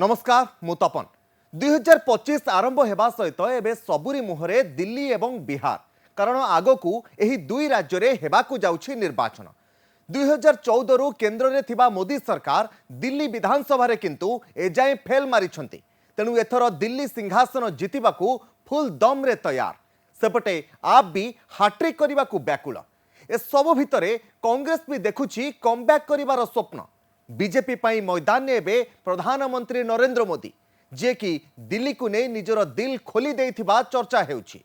नमस्कार मु तपन 2025 आरंभ होगा सहित एवं सबुरी मुहरे दिल्ली एवं बिहार कारण आगकू एही दुई राज्य रे हेबाकू जाउछि निर्वाचन 2014 रु केंद्र रे थिबा मोदी सरकार दिल्ली विधानसभा रे किंतु एजाए फेल मारिछंती तेणु एथर दिल्ली सिंहासन जितिबाकू फुल दम रे तैयार सेपटे आप भी हाट्रिक करबाकू व्याकुल ए सब भितरे कांग्रेस भी देखुछि कमबैक करिवार स्वप्न बीजेपी पाई मैदान में एबे प्रधानमंत्री नरेंद्र मोदी जे कि दिल्ली को नहीं निजर दिल खोली देइथिबा चर्चा हेउछि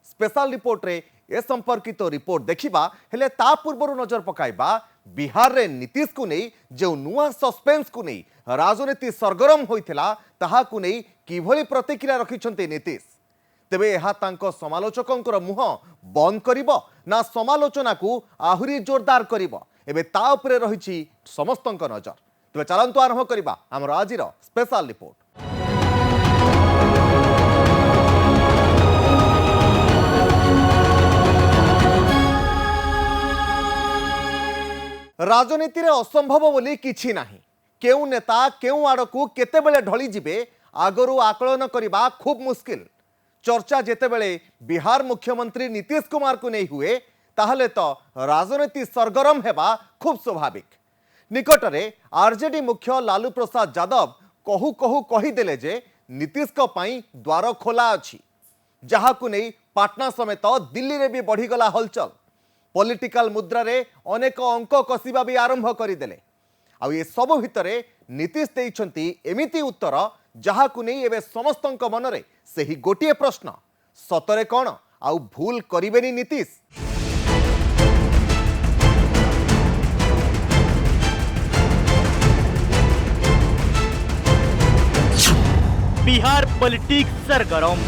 स्पेशल रिपोर्ट रे ए संपर्कित रिपोर्ट देखिबा हेले ता पूर्व नजर पकाइबा बिहार रे नीतीश को नहीं जो नुआ सस्पेंस को नहीं राजनीति सरगरम होइथिला ताहा को नहीं किभली प्रतिक्रिया रखिछन्ते नीतीश तेबे एहा तांको समालोचकंकर मुह बंद करिवो ना समालोचना को आहुरी जोरदार करिवो एबे ता उपरे रहिछि समस्तंक नजर तेबे चलंतु आरंभ करिबा हमर आजिर स्पेशल रिपोर्ट। राजनीति रे असंभव बोली किछि नाही केउ नेता केउ आड़कू केतेबेले ढली जिबे आगरु आकलन करिबा खूब मुश्किल चर्चा जेतेबेले बिहार मुख्यमंत्री नीतीश कुमार को नहीं हुए ताहले तो राजनीति सरगरम हेबा खूब स्वाभाविक निकटरे आरजेडी मुख्य लालू प्रसाद यादव कहू कहू कहीदेले जे नीतीश को पाई द्वार खोला अछि जहा को नहीं पाटना समेत दिल्ली रे भी बढ़ीगला हलचल पॉलिटिकल मुद्रा रे अनेक अंक कसिबा भी आरंभ करिदेले आ ये सब भितरे नीतीश देइछंती एमिति उत्तर जहा को नहीं एबे समस्तंक मनरे सेही गोटिए प्रश्न सतरे कौन आउ भूल करिबेनी नीतीश। बिहार पॉलिटिक्स सरगरम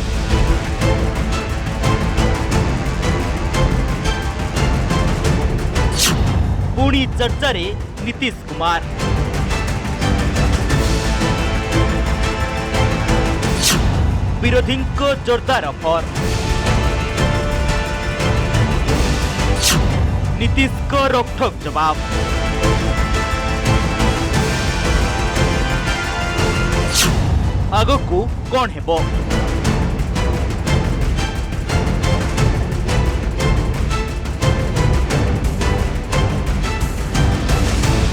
पुणी चर्चा रे नीतीश कुमार विरोधी को जोरदार ऑफर नीतीश को रोकठोक जवाब आगकू कौन हेबो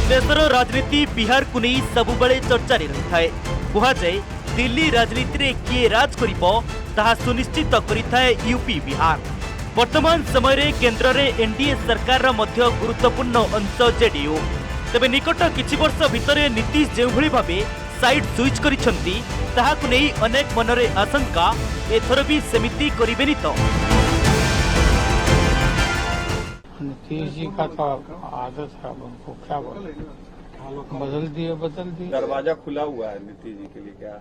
देशर राजनीति बिहार को नहीं सबुबले चर्चा रही थाए कहुए दिल्ली राजनीति रे किए राज करिबो ताहा सुनिश्चित करिथाए यूपी बिहार वर्तमान समय रे केंद्र रे एनडीए सरकार रा मध्य गुरुत्वपूर्ण अंश जेडीयू तबे निकट किछि वर्ष भितरे नीतीश जे भली भाबे साइड स्विच करिसंती ताहा को नहीं अनेक मनरे आशंका एथर भी समिति करिबेनी तो नीतीश जी का तो आदत है उनको क्या बोले बदल दिए दरवाजा खुला हुआ है नीतीश जी के लिए क्या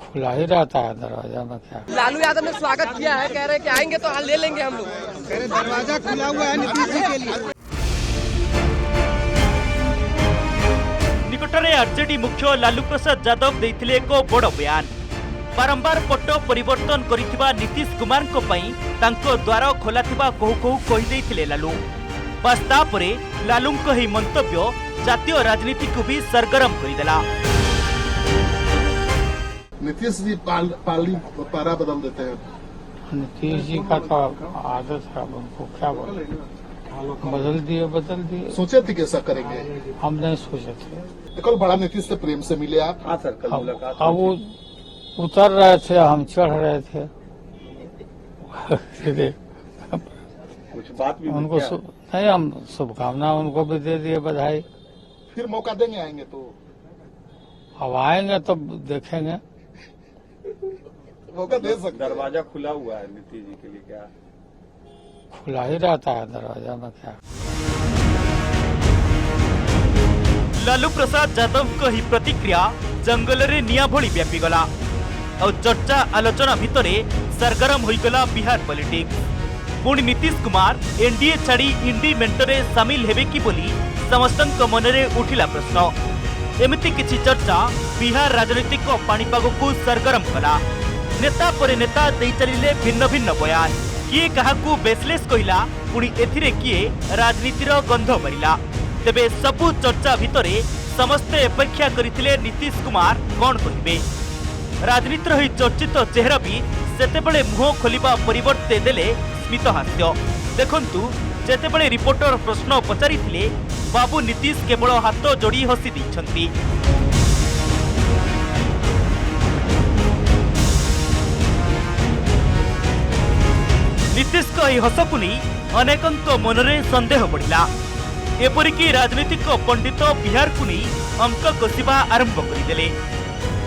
खुला ही रहता है दरवाजा में क्या। लालू यादव ने स्वागत किया है कह रहे कि आएंगे तो ले लेंगे हम लोग कह रहे दरवाजा खुला हुआ है नीतीश जी के लिए। निकटरे आरजेडी मुख्य लालू प्रसाद यादव देथिले एक बड़ बयान बारंबार पट परिवर्तन करिथिबा नीतीश कुमार को पई तांको द्वार खोला थिबा कहू कहू कहि देथिले लालू बस तापरे लालू को ही मंतव्य जातीय राजनीति को भी सरगरम करिदेला। नीतीश जी पारा बदल देते हैं। नीतीश जी का तो आदत है उनको क्या बोले बदल दिए सोचे थे कैसा करेंगे हम नहीं सोचे थे। कल बड़ा नीतीश से प्रेम से मिले आप। हाँ सर कल मुलाकात अब वो उतर रहे थे हम चढ़ रहे थे कुछ बात भी उनको नहीं हम शुभकामना उनको भी दे दिए बधाई। फिर मौका देंगे आएंगे तो अब आएंगे तो देखेंगे मौका दे सकते। दरवाजा खुला हुआ है नीतीश जी के लिए क्या खुला ही रहता है दरवाजा में क्या। लालू प्रसाद यादव को ही प्रतिक्रिया जंगल रे निया भली व्यापी गला और चर्चा आलोचना भितरे सरगरम होई गला बिहार पॉलिटिक्स पुणी नीतीश कुमार एनडीए छाड़ी इंडी मेंटरे सामिल हेबे कि बोली समस्तंक मनरे उठिला प्रश्न एमिति किछि चर्चा बिहार राजनीतिक पाणीपाग को सरगरम कला नेता पर नेता दे चलिले भिन्न भिन्न बयान किए काहाकू बेसलेस कहिला पुणी एथिरे किए राजनीतिर गंध भरिला तेबे सबु चर्चा भितरे समस्ते अपेक्षा करथिले नीतीश कुमार कौन कहिबे। राजनीतिर ही चर्चित चेहरा भी सेतेबेले मुह खोलिबा परिवर्ते देले स्मित हास्य। देखंतु जेतेबेले रिपोर्टर प्रश्न पचारिथिले बाबू नीतीश केवल हाथ जोड़ी हसी दैछंती। नीतीश को यह हस को नहीं अनेकंक मनरे संदेह बढ़िला। एपरिकी राजनीतिक पंडित बिहार को नहीं अंक कषिबा आरंभ करदेले।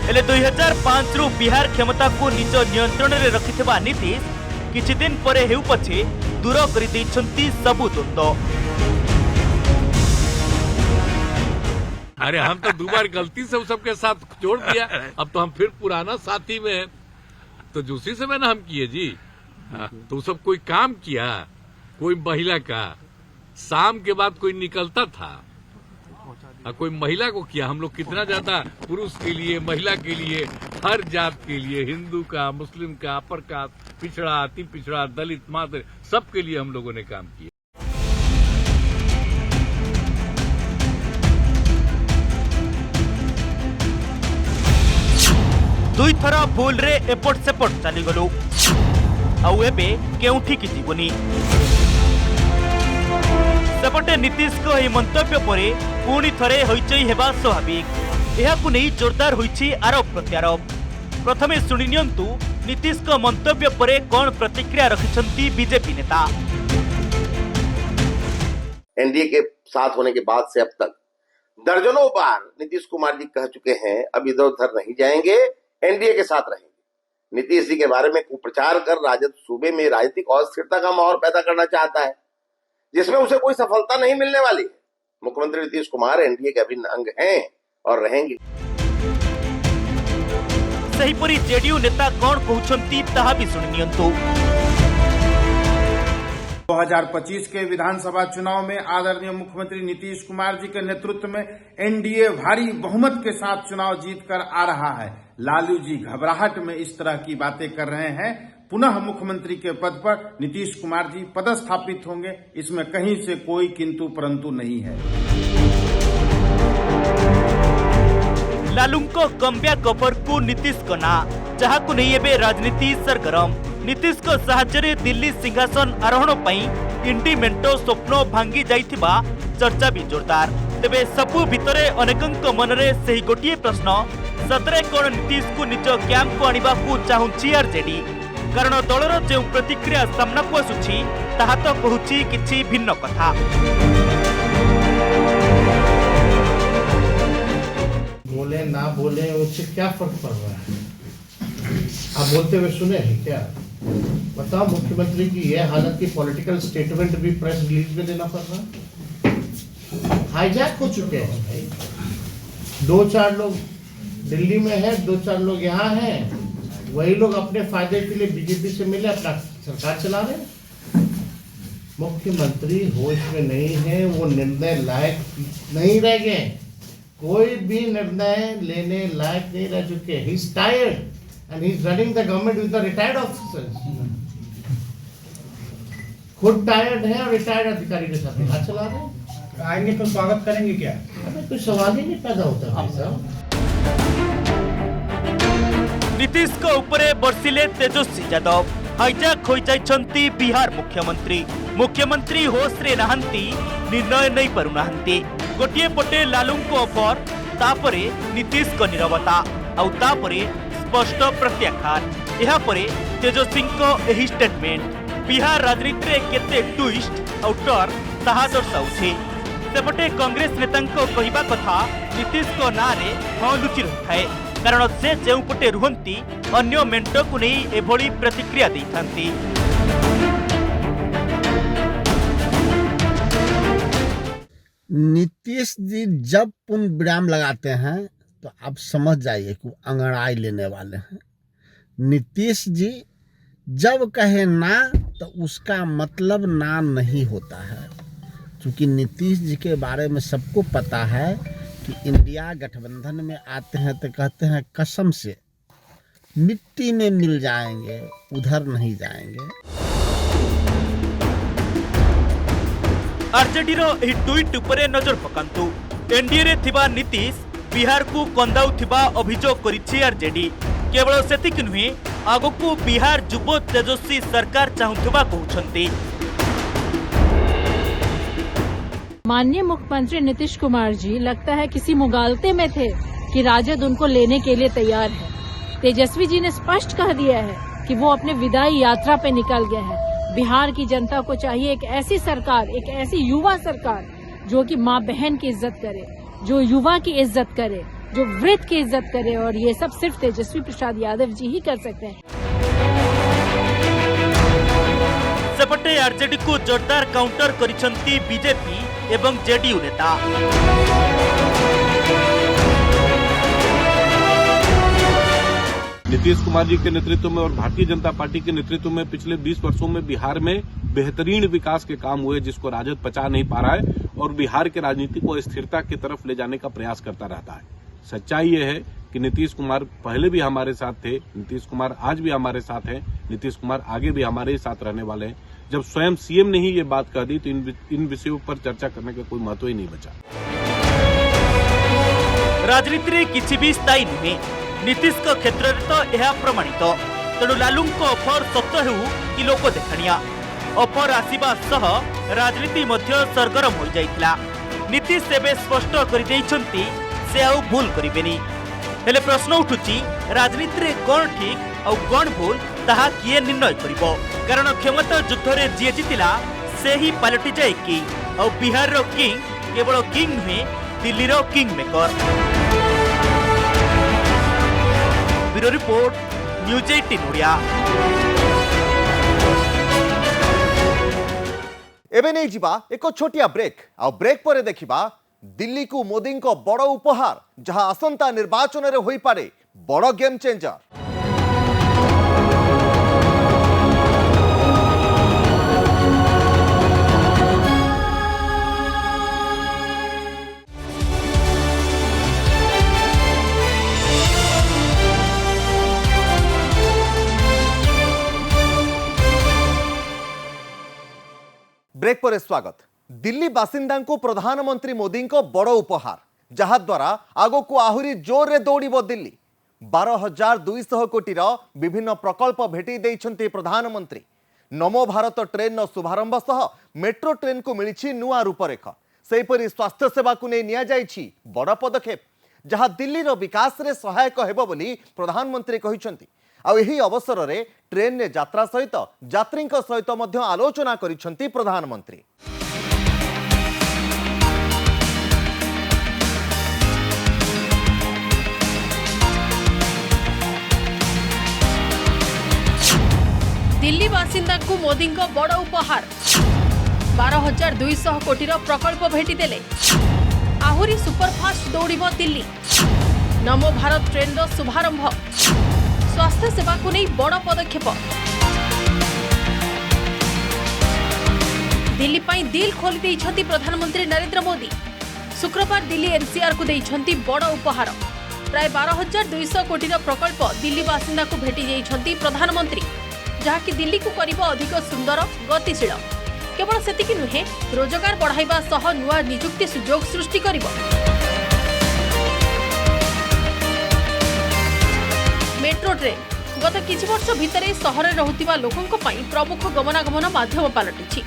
हेले 2005 रु बिहार क्षमता को निज नियंत्रण में रखिथिबा नीतीश किछि दिन परे हेउ पछे दूर करि दैछंती सबु द्वंद्व। अरे हम तो दोबार गलती से उस सबके साथ जोड़ दिया, अब तो हम फिर पुराना साथी में हैं। तो दूसरी समय ना हम किए जी, तो सब कोई काम किया, कोई महिला का शाम के बाद कोई निकलता था, कोई महिला को किया। हम लोग कितना ज्यादा पुरुष के लिए, महिला के लिए, हर जात के लिए, हिंदू का, मुस्लिम का, अपर कास्ट, पिछड़ा, अति पिछड़ा, दलित, मादर, सबके लिए हम लोगों ने काम किया। दुई थर भूल रे एपट सेपट चली गलु आउ एबे केउठी की जीवनी। सेपटे नीतीश को यह मंतव्य परे पुणी थरे होइचई हेबा स्वाभाविक। एहाकु नहीं जोरदार होइछि आरोप प्रत्यारोप। प्रथमे सुनि नियंतु नीतीश को मंतव्य परे कौन प्रतिक्रिया रखिछंती बीजेपी नेता। एनडीए के साथ होने के बाद से अब तक दर्जनों बार नीतीश कुमार जी कह चुके हैं अब इधर उधर नहीं जाएंगे, एनडीए के साथ रहेंगे। नीतीश जी के बारे में कुप्रचार कर राजद सूबे में राजनीतिक अस्थिरता का माहौल पैदा करना चाहता है, जिसमें उसे कोई सफलता नहीं मिलने वाली है। मुख्यमंत्री नीतीश कुमार एनडीए के अभिन्न अंग हैं और रहेंगे। सहीपरि जेडीयू नेता कौन कहउछंती ताहा भी सुनि नियंतु। 2025 के विधानसभा चुनाव में आदरणीय मुख्यमंत्री नीतीश कुमार जी के नेतृत्व में एनडीए भारी बहुमत के साथ चुनाव जीतकर आ रहा है। लालू जी घबराहट में इस तरह की बातें कर रहे हैं। पुनः मुख्यमंत्री के पद पर नीतीश कुमार जी पदस्थापित होंगे, इसमें कहीं से कोई किंतु परंतु नहीं है। लालूंको कमब्याक ऑफर को नीतीश को ना जहाँ को नहीं एबे राजनीति सरगरम। नीतीश को साहाଯ୍य दिल्ली सिंहासन आरोहण पई इंडिमेंटो स्वप्न भांगी जाइथिबा चर्चा भी जोरदार। तेबे सबु भितरे अनेकंक मनरे सही गोटिए प्रश्न, सतरे कोन नीतीश को निज कैंप को आनिबा को चाहुछि आरजेडी। कारण दलर जो प्रतिक्रिया सामना को आसुछि ताहा तो कहूछि किछि भिन्न कथा। बोले ना बोले उससे क्या फर्क पड़ रहा है? आप बोलते हुए सुने हैं क्या? बताओ, मुख्यमंत्री की यह हालत की पॉलिटिकल स्टेटमेंट भी प्रेस रिलीज में देना पड़ रहा। हाईजैक हो चुके हैं भाई। 2-4 लोग दिल्ली में हैं, 2-4 लोग यहाँ हैं। वही लोग अपने फायदे के लिए बीजेपी से मिले अपना सरकार चला रहे हैं। मुख्यमंत्री होश में नहीं है, वो निर्णय लायक नहीं रह गए। कोई भी निर्णय लेने लायक नहीं रह चुके। He is tired and he is running the government with the retired officers. खुद टायर्ड है और रिटायर्ड अधिकारी के साथ हाथ चला रहे हैं। आएंगे तो स्वागत करेंगे क्या? अबे कोई सवाल ही नहीं पैदा होता भाई साहब। नीतीश को ऊपरे बरसिले तेजस्वी यादव। हाईजैक हो जाइछंती बिहार मुख्यमंत्री। मुख्यमंत्री होश रे नहांती, निर्णय नहीं पारु नहांती। गोटिए पटे लालू को ऑफर, तापरे नीतीश को नीरवता, आउ तापरे स्पष्ट प्रत्याख्यान। यह परे तेजस्वी को एही स्टेटमेंट बिहार राजनीति रे केते ट्विस्ट और टर्न ताहा दर्शाउछि। सेपटे कांग्रेस नेतांको कहिबा कथा नीतीश को ना रे हाँ लुचि रहिथाए, कारण से जेउ पटे रुहंती अन्य मेंटो को नहीं एभली प्रतिक्रिया दैथांती। नीतीश जी जब पूर्ण विराम लगाते हैं तो आप समझ जाइए कि अंगड़ाई लेने वाले हैं। नीतीश जी जब कहे ना तो उसका मतलब ना नहीं होता है, क्योंकि नीतीश जी के बारे में सबको पता है कि इंडिया गठबंधन में आते हैं तो कहते हैं कसम से मिट्टी में मिल जाएंगे, उधर नहीं जाएंगे। आरजेडी रो एही ट्वीट उपरे नजर पकांतु। एनडीए रे थिबा नीतीश बिहार को कंदाउथिबा अभियोग करिछि आरजेडी। केवल सेतिक नुहे आगकू बिहार युव तेजस्वी सरकार चाहुथिबा कहउछंती। माननीय मुख्यमंत्री नीतीश कुमार जी लगता है किसी मुगालते में थे कि राजद उनको लेने के लिए तैयार है। तेजस्वी जी ने स्पष्ट कह दिया है कि वो अपने विदाई यात्रा पे निकल गए हैं। बिहार की जनता को चाहिए एक ऐसी सरकार, एक ऐसी युवा सरकार जो कि माँ बहन की इज्जत करे, जो युवा की इज्जत करे, जो वृद्ध की इज्जत करे, और ये सब सिर्फ तेजस्वी प्रसाद यादव जी ही कर सकते हैं। सेपटे आरजेडी को जोरदार काउंटर करिसंती बीजेपी एवं जेडीयू नेता। नीतीश कुमार जी के नेतृत्व में और भारतीय जनता पार्टी के नेतृत्व में पिछले 20 वर्षों में बिहार में बेहतरीन विकास के काम हुए, जिसको राजद पचा नहीं पा रहा है और बिहार के राजनीति को स्थिरता की तरफ ले जाने का प्रयास करता रहता है। सच्चाई ये है कि नीतीश कुमार पहले भी हमारे साथ थे, नीतीश कुमार आज भी हमारे साथ हैं, नीतीश कुमार आगे भी हमारे ही साथ रहने वाले हैं। जब स्वयं सीएम ने ही ये बात कह दी तो इन विषयों पर चर्चा करने का कोई महत्व ही नहीं बचा। राजनीति रे किछि भी स्थायी नुहे, नीतीश का क्षेत्र में तो यह प्रमाणित। तेणु लालू ऑफर सत्य हेउ कि लोक देखाणिया, ऑफर आसिबा सह राजनीति मध्य सरगरम हो जाइथिला। नीतीश एबे स्पष्ट कर दैछंती से आउ भूल करिबेनी। हेले प्रश्न उठुची राजनीति रे कोन ठीक और कोन भूल ताहा किए निर्णय करिबो, कारण क्षमता युद्ध रे जे जितिला से ही पलटि जाए कि और बिहार रो किंग केवल किंग नुहे, दिल्ली रो king maker. Bureau report, news 18 Odia. एबे नहीं जिबा एक छोटिया ब्रेक आ ब्रेक पर देखिबा दिल्ली को मोदी को बड़ उपहार, जहां आसंता निर्वाचन रे होई पारे बड़ गेम चेंजर। ब्रेक पर स्वागत। दिल्ली बासिंदा को प्रधानमंत्री मोदी को बड़ उपहार, जहा द्वारा आगो को आहुरी जोर रे दौड़िबो दिल्ली। 12,200 कोटीर विभिन्न प्रकल्प भेटी देइछंती प्रधानमंत्री। नमो भारत ट्रेन शुभारंभ सह मेट्रो ट्रेन को मिली नुआ रूपरेख। सेहीपरि स्वास्थ्य सेवा को नहीं निया जाइछि बड़ पदक्षेप, जहा दिल्ली रो विकास रे सहायक हेबो बोली प्रधानमंत्री कहिसंती। आउ एही अवसर रे ट्रेन ने यात्रा सहित यात्री सहित मध्य आलोचना करिसंती प्रधानमंत्री। दिल्ली बासिंदा को मोदी को बड़ उपहार, 12,200 कोटीर प्रकल्प भेटी देले। आहुरी सुपरफास्ट दौड़िबो दिल्ली। नमो भारत ट्रेन रो शुभारंभ। स्वास्थ्य सेवा को नहीं बड़ पदक्षेप। दिल्ली पाई दिल खोली देइछंती प्रधानमंत्री नरेंद्र मोदी। शुक्रवार दिल्ली एनसीआर को देइछंती बड़ उपहार। प्राय 12,200 कोटीर प्रकल्प दिल्ली बासिंदा को भेटी देइछंती प्रधानमंत्री, जहाँकि दिल्ली को करिबो अधिक सुंदर गतिशील। केवल सेतिकी नुहे, रोजगार बढ़ाइबा सह नुआ नियुक्ति सुजोग सृष्टि करिबो। मेट्रो ट्रेन गत किछि वर्ष भितरे सहर रहुतिबा लोकंक पई प्रमुख गमनागमन माध्यम पालटिछि।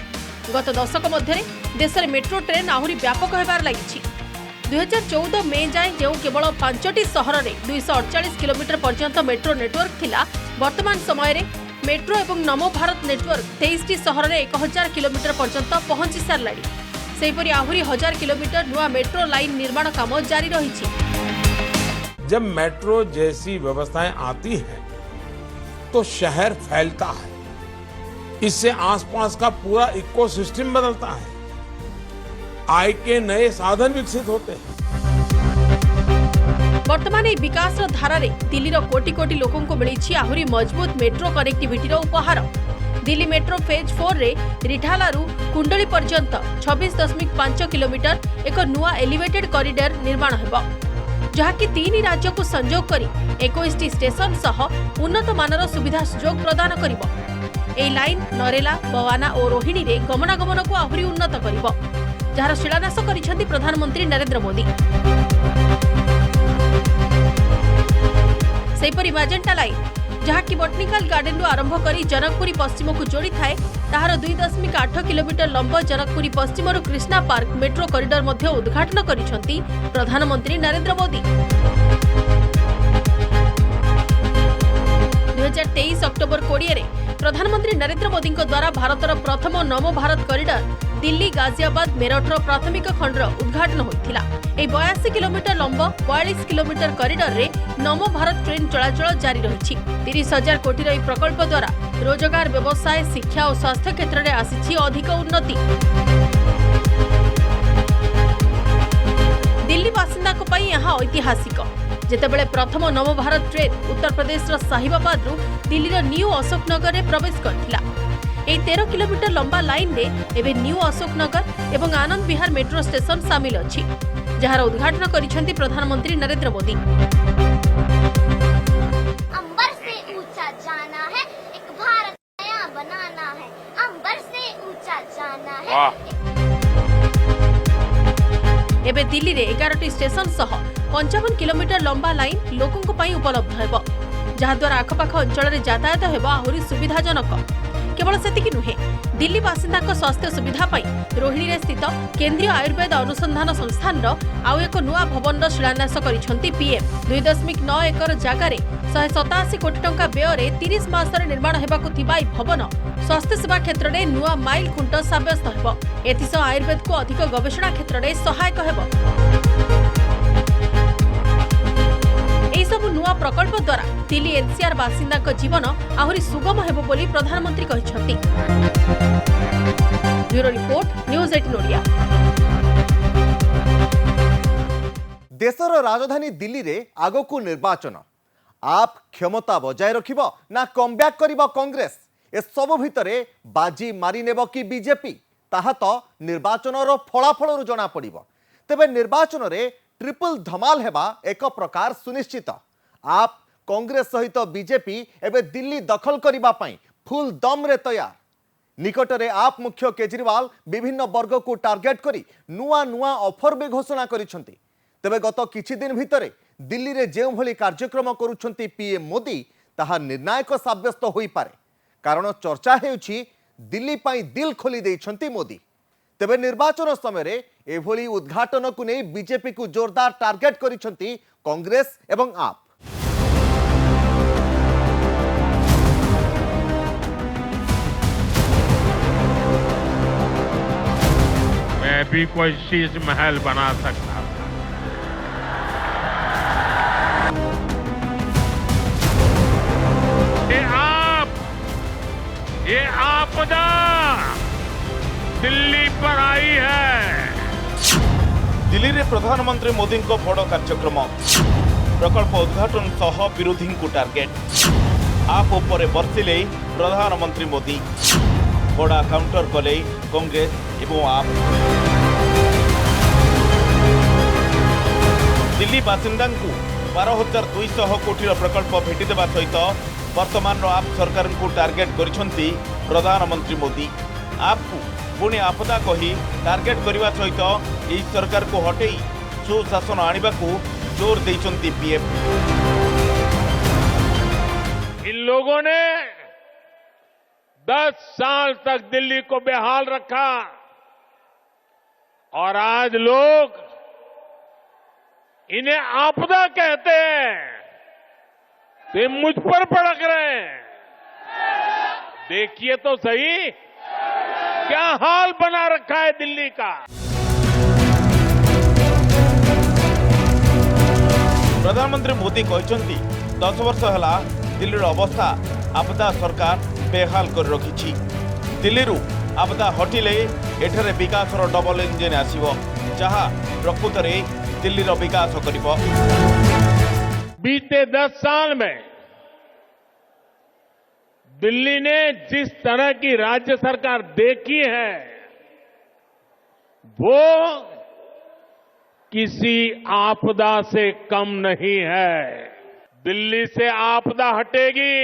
गत दशक मध्यरे देश में मेट्रो ट्रेन आहुरी व्यापक हेबार लागिछि। 2014 मे जाए जो केवल 5टी सहर में 248 किलोमीटर पर्यंत मेट्रो नेटवर्क थिला, वर्तमान समय रे मेट्रो एवं नमो भारत नेटवर्क 23टी सहर में 1000 किलोमीटर पर्यंत पहुंची सारलाणी। सेहीपरि आहुरी 1000 किलोमीटर नुआ मेट्रो लाइन निर्माण काम जारी रहिछि। जब मेट्रो जैसी व्यवस्थाएं आती हैं तो शहर फैलता है, इससे आसपास का पूरा इकोसिस्टम बदलता है, आय के नए साधन विकसित होते हैं। वर्तमान এই विकास धारारे दिल्ली रो कोटी कोटी लोकों को मिली आहुरी मजबूत मेट्रो कनेक्टिविटी उपहार। दिल्ली मेट्रो फेज 4 रे रिठालारू कुंडली पर्यंत 26.5 किलोमीटर एक नुआ एलिवेटेड कॉरिडोर निर्माण हेबो, जहाँकि 3 राज्य को संजोग करी 21टी स्टेशन सह उन्नत मानर सुविधा सुजोग प्रदान करिबो। एई लाइन नरेला, बवाना और रोहिणी रे गमनागमन को आहुरी उन्नत करिबो, ଯାହାର ଶିଳାନ୍ୟାସ କରିଛନ୍ତି ପ୍ରଧାନମନ୍ତ୍ରୀ ନରେନ୍ଦ୍ର ମୋଦି। सेपरी मैजेंटा लाइन जहाँकि बटनिकाल गार्डन आरंभ कर जनकपुरी पश्चिम को जोड़ी थाए ताहार 2.8 किलोमीटर लंब जनकपुरी पश्चिम कृष्णा पार्क मेट्रो कॉरिडोर मध्य उद्घाटन करिसेंती प्रधानमंत्री नरेंद्र मोदी। 2023 अक्टोबर 20 रे प्रधानमंत्री नरेंद्र मोदी द्वारा भारतर प्रथम नमो भारत कॉरिडोर दिल्ली गाजियाबाद मेरठर प्राथमिक खंडर उद्घाटन होइथिला। 82 किलोमीटर लंब 42 किलोमीटर कॉरिडोर रे नमो भारत ट्रेन चलाचल जारी रही। 30,000 कोटी रही प्रकल्प द्वारा रोजगार व्यवसाय शिक्षा और स्वास्थ्य क्षेत्र में आसी अधिक उन्नति। दिल्ली बासिंदा यहाँ ऐतिहासिक जेतेबेले प्रथम नमो भारत ट्रेन उत्तर प्रदेश साहिबाबाद दिल्ली न्यू अशोकनगर में प्रवेश करथिला। 13 किलोमीटर लंबा लाइन रे एबे न्यू अशोकनगर एवं आनंद विहार मेट्रो स्टेशन सामिल अछि जहार उद्घाटन करिसेंती प्रधानमंत्री नरेंद्र मोदी। अंबर से ऊंचा जाना है, एक भारत नया बनाना है। अंबर से ऊंचा जाना है। एबे दिल्ली रे 11टी स्टेशन सह 55 किलोमीटर लंबा लाइन लोकंक पई उपलब्ध हेबो जहा द्वारा आखपाख अंचल में यातायात हेबो आहुरी सुविधाजनक। केवल सेतिकी नुहे दिल्ली बासिंदा स्वास्थ्य सुविधा पाई रोहिणी स्थित केंद्रीय आयुर्वेद अनुसंधान संस्थान आउ एक नुआ भवन शिलान्यास करिसेंती पीएम। 2.9 एकर जगार 187 कोटी टंका व्यय 30 मास निर्माण हेबाकु थिबा ई भवन स्वास्थ्य सेवा क्षेत्र में नुआ माइल खुंट साब्यस्त हेबो। एथिसह आयुर्वेद को अधिक गवेषणा क्षेत्र में सहायक हेबो। नुआ प्रकल्प द्वारा दिल्ली एनसीआर बासिंदा जीवन आहुरी सुगम हेबो बोली प्रधानमंत्री कहिसेंती। Bureau report news 18 Odia. देशर राजधानी दिल्ली रे आगकू निर्वाचन आप क्षमता बजाय रखिबो ना कमब्याक करिबो कांग्रेस ए सब भितरे बाजी मारी नेबो कि बीजेपी ताहा तो निर्वाचनर फलाफल जना पड़िबो। तेबे निर्वाचन रे ट्रिपल धमाल हेबा एक प्रकार सुनिश्चित। आप कांग्रेस सहित बीजेपी एबे दिल्ली दखल करिबा पई फुल दम रे तैयार। निकटरे आप मुख्य केजरीवाल विभिन्न वर्ग को टार्गेट करी नुआ नुआ ऑफर भी घोषणा करिसेंती। तेबे गत किछि दिन भितरे दिल्ली रे जेउ भली कार्यक्रम करूछंती पीएम मोदी ताहा निर्णायक साब्यस्त होई पारे कारण चर्चा हेउछि दिल्ली पई दिल खोली देइछंती मोदी। तेबे निर्वाचन समय रे एभली उद्घाटन को नहीं बीजेपी को जोरदार टार्गेट करिसेंती कांग्रेस एवं आप। मैं भी कोई शीश महल बना सकता था। ये आपदा दिल्ली पर आई है। दिल्ली रे प्रधानमंत्री मोदी को बड़ कार्यक्रम प्रकल्प उद्घाटन सह विरोधी को टार्गेट आप उपरे बर्षिले प्रधानमंत्री मोदी बड़ा काउंटर कले कांग्रेस एवं आप। दिल्ली बासिंदा 12,200 कोटी प्रकल्प भेटिदेवा सहित वर्तमान आप सरकार को टार्गेट करिसेंती प्रधानमंत्री मोदी। आपको पुणी आपदा कही टार्गेट करने सहित यही सरकार को हटई सुशासन आने को जोर देइछंती पीएम। इन लोगों ने 10 साल तक दिल्ली को बेहाल रखा और आज लोग इन्हें आपदा कहते हैं तो मुझ पर भड़क रहे हैं। देखिए तो सही क्या हाल बना रखा है दिल्ली का। प्रधानमंत्री मोदी कहते 10 वर्ष है दिल्ली अवस्था आपदा सरकार बेहाल कर रखी। दिल्ली आपदा हटिले एठरे विकास डबल इंजिन आसीबो जहां प्रकृत में दिल्ली विकास करिबो। बीते 10 साल में दिल्ली ने जिस तरह की राज्य सरकार देखी है वो किसी आपदा से कम नहीं है। दिल्ली से आपदा हटेगी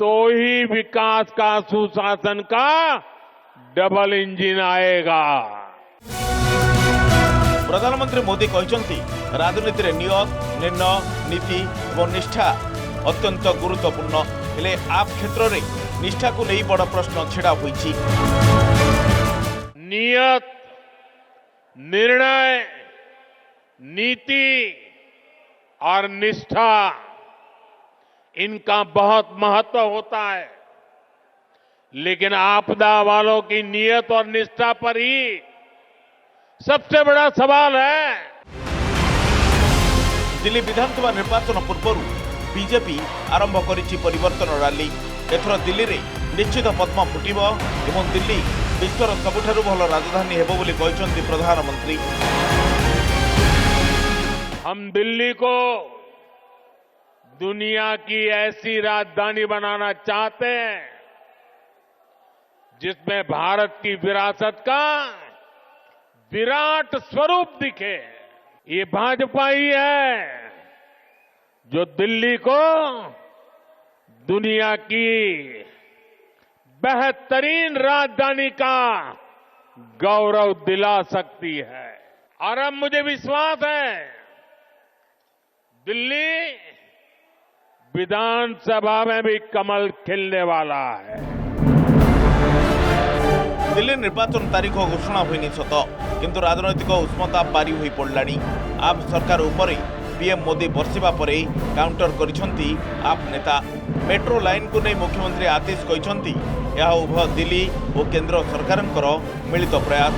तो ही विकास का सुशासन का डबल इंजन आएगा। प्रधानमंत्री मोदी कहते राजनीति में नियत निर्णय नीति और निष्ठा अत्यंत गुरुत्वपूर्ण हेले आप क्षेत्र में निष्ठा को नहीं बड़ प्रश्न छिड़ा होईछि। नियत निर्णय नीति और निष्ठा इनका बहुत महत्व होता है, लेकिन आपदा वालों की नियत और निष्ठा पर ही सबसे बड़ा सवाल है। दिल्ली विधानसभा निर्वाचन पूर्व बीजेपी आरंभ करिछि परिवर्तन रैली। एथर दिल्ली रे निश्चित पद्म फुटिब एवं दिल्ली विश्वर सबुठारु भल राजधानी हेबो बोली कहछन्ति प्रधानमंत्री। हम दिल्ली को दुनिया की ऐसी राजधानी बनाना चाहते हैं जिसमें भारत की विरासत का विराट स्वरूप दिखे। ये भाजपा ही है जो दिल्ली को दुनिया की बेहतरीन राजधानी का गौरव दिला सकती है। और अब मुझे विश्वास है दिल्ली विधानसभा में भी कमल खिलने वाला है। दिल्ली निर्वाचन तारीख घोषणा होनी सत किंतु राजनैतिक उष्मता बारी होई पड़लानी। आप सरकार उपरे पीएम मोदी बर्षिबा परे काउंटर करिसंती आप नेता। मेट्रो लाइन को नहीं मुख्यमंत्री आतिश कहिसंती यह उभय दिल्ली और केंद्र सरकारंकर मिलित प्रयास।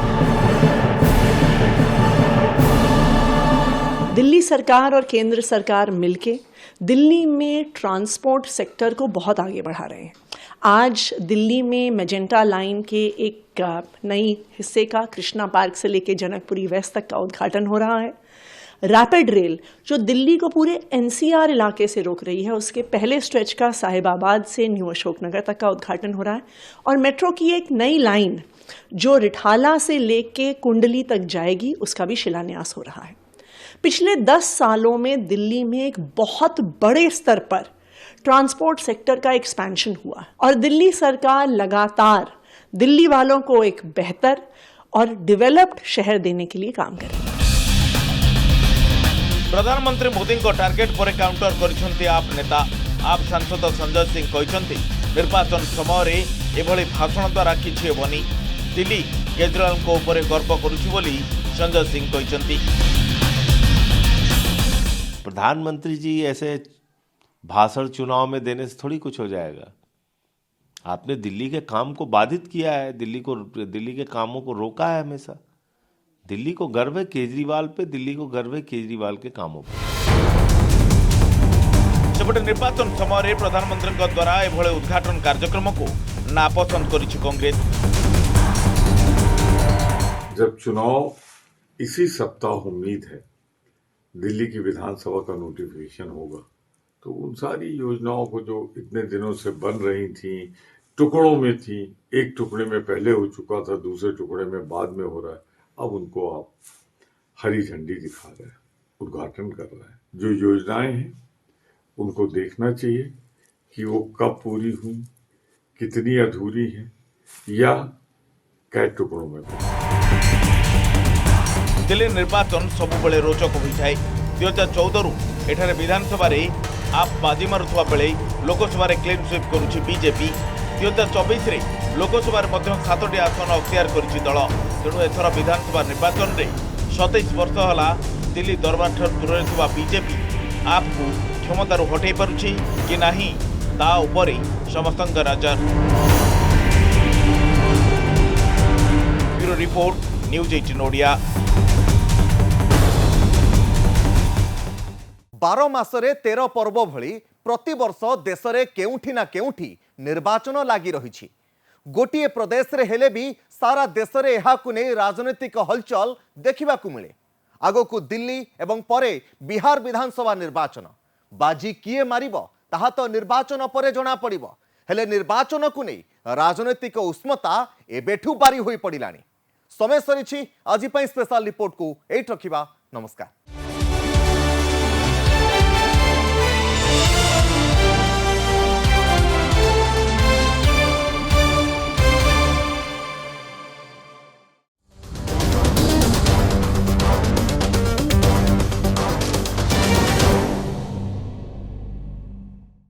दिल्ली सरकार और केंद्र सरकार मिलके दिल्ली में ट्रांसपोर्ट सेक्टर को बहुत आगे बढ़ा रहे हैं। आज दिल्ली में मेजेंटा लाइन के एक नई हिस्से का कृष्णा पार्क से लेकर जनकपुरी वेस्ट तक का उद्घाटन हो रहा है। रैपिड रेल जो दिल्ली को पूरे एनसीआर इलाके से रोक रही है, उसके पहले स्ट्रेच का साहिबाबाद से न्यू अशोकनगर तक का उद्घाटन हो रहा है। और मेट्रो की एक नई लाइन जो रिठाला से लेके कुंडली तक जाएगी, उसका भी शिलान्यास हो रहा है। पिछले 10 सालों में दिल्ली में एक बहुत बड़े स्तर पर ट्रांसपोर्ट सेक्टर का एक्सपेंशन हुआ और दिल्ली सरकार लगातार दिल्ली वालों को एक बेहतर और डेवलप्ड शहर देने के लिए काम कर रही है। प्रधानमंत्री मोदी को टार्गेट पर काउंटर करिसंती आप नेता। आप सांसद संजय सिंह कहते निर्वाचन समय एभली भाषण द्वारा किछि हेबनी। दिल्ली केजरीवाल को ऊपर गर्व करुछि बोली संजय सिंह कहते। प्रधानमंत्री जी ऐसे भाषण चुनाव में देने से थोड़ी कुछ हो जाएगा। आपने दिल्ली के काम को बाधित किया है, दिल्ली के कामों को रोका है हमेशा। दिल्ली को गर्व है केजरीवाल पे, दिल्ली को गर्व है केजरीवाल के कामों पर। सेपटे निर्वाचन समय प्रधानमंत्री द्वारा एभली उद्घाटन कार्यक्रम को नापसंद करिछि कांग्रेस। जब चुनाव इसी सप्ताह उम्मीद है दिल्ली की विधानसभा का नोटिफिकेशन होगा, तो उन सारी योजनाओं को जो इतने दिनों से बन रही थी, टुकड़ों में थी, एक टुकड़े में पहले हो चुका था, दूसरे टुकड़े में बाद में हो रहा है, अब उनको आप हरी झंडी दिखा रहे हैं, उद्घाटन कर रहे हैं। जो योजनाएं हैं उनको देखना चाहिए कि वो कब पूरी हुई, कितनी अधूरी है या कै टुकड़ों में। दिल्ली निर्वाचन सबुबले रोचक होता है। 2014 एठारे विधानसभा आप बाजी मारुवा बेले लोकसभा क्लीन स्वीप करुछि बीजेपी। 2024 लोकसभा 7टी आसन अख्तियार करिछि दल। तेणु एथर विधानसभा निर्वाचन में 27 वर्ष होला दिल्ली दरबार ठार दूर थिबा बीजेपी आपको क्षमतार हटै पारुछि कि नाही ता उपरे समस्तक नजर। Bureau report news 18 Odia. 12 मासरे 13 पर्व भली प्रति वर्ष देश में केउठी ना केउठी निर्वाचन लगी रही। गोटे प्रदेश रे हेले भी सारा देश में यहाकु नहीं राजनीतिक हलचल देखा मिले। आगो दिल्ली एवं परे बिहार विधानसभा निर्वाचन बाजी किए मारिबो ताहा तो निर्वाचन परे जना पड़िबो। हेले निर्वाचन को नहीं राजनीतिक उष्मता एबेठू बारी होई पड़िलानी। समय सरीछि आज स्पेशल रिपोर्ट को एट रखिबा। नमस्कार।